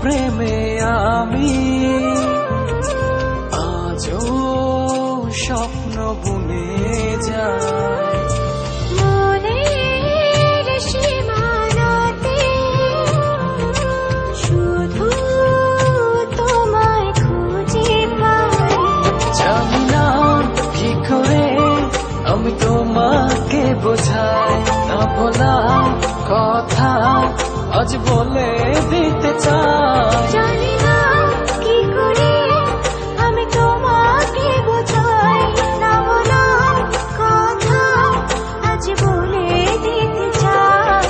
প্রেমে আমি আজও স্বপ্ন বুনে যায়। মনের সীমানাতে শুধু তোমায় খুঁজে পাই। জানি না কি করে আমি তোমাকে বোঝাই, না বলা কথা আজ বলে দিতে চাই। জানি না কি করে আমি তোমাকে বোঝাই, না বলা কথা আজ বলে দিতে চাই।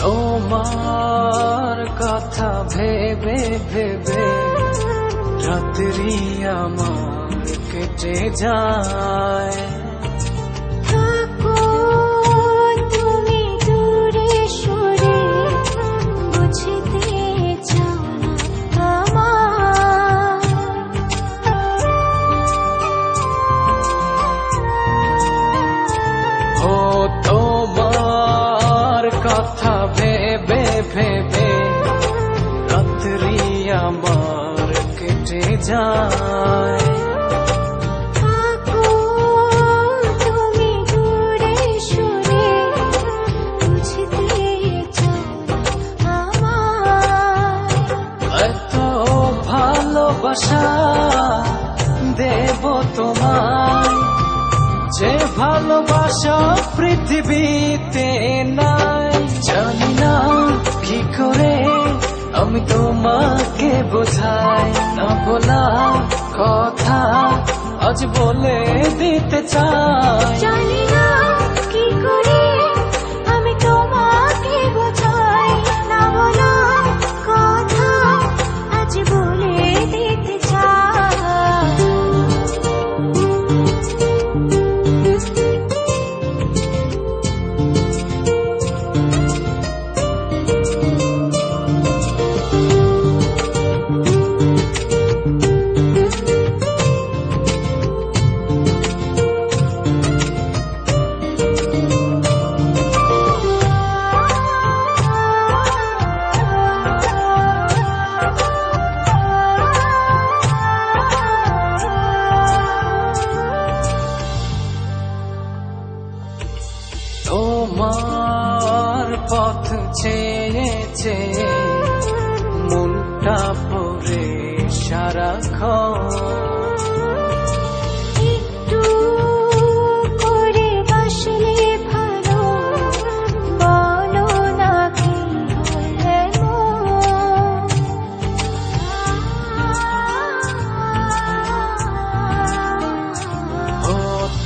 তোমার কথা ভেবে ভেবে রাত্রি আমার কেটে যায়। থাকো তুমি দূরে সরে, বুঝতে চাও না আমার। ও তোমার কথা ভেবে ভেবে রাত্রি আমার কেটে যায়। থাকো তুমি দূরে সরে, বুঝতে চাও না আমার। এত ভালোবাসা দেব তোমায়, যে ভালোবাসা পৃথিবীতে নাই। জানি না কি করে আমি তোমাকে বোঝাই, না বলা কথা আজ বলে দিতে চাই। জানি না কি করে আমি তোমাকে বোঝাই, না বলা কথা আজ বলে দিতে চাই। তোমার পথ চেয়ে চেয়ে মনটা পড়ে সারাক্ষণ। একটু করে বাসলে ভালো, বলো না কি হলে ও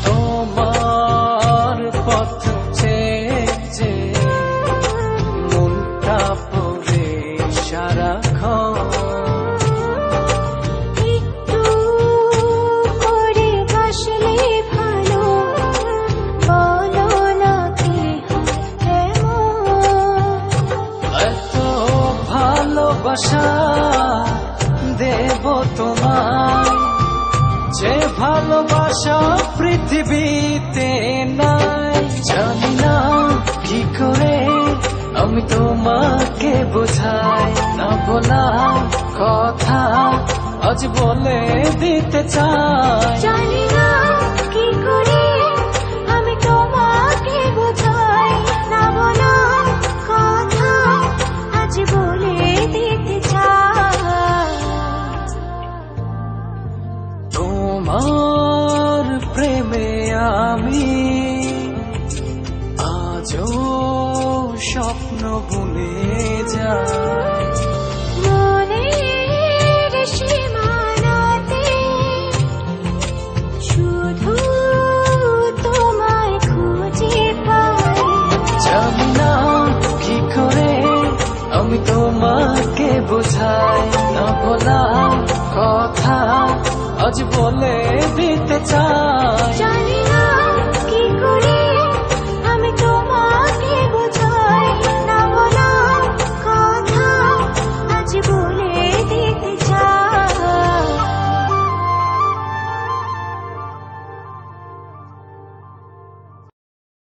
তোমার পথ চেয়ে চেয়ে মনটা পড়ে সারাক্ষণ। একটু করে বাসলে ভালো, বলো না কি এত ভালোবাসা দেব তোমায়, যে ভালোবাসা পৃথিবীতে নাই। জানি না কি করে আমি তোমাকে বোঝাই, না বলা কথা আজ বলে দিতে চাই। জানি না কি করে আমি তোমাকে বোঝাই, না বলা কথা আজ বলে দিতে চাই। তোমার প্রেমে আমি আজও স্বপ্ন বুনে যায়। মনের সীমানাতে শুধু তোমায় খুঁজে পাই। জানি না কি করে আমি তোমাকে বোঝাই, না বলা কথা আজ বলে দিতে চাই।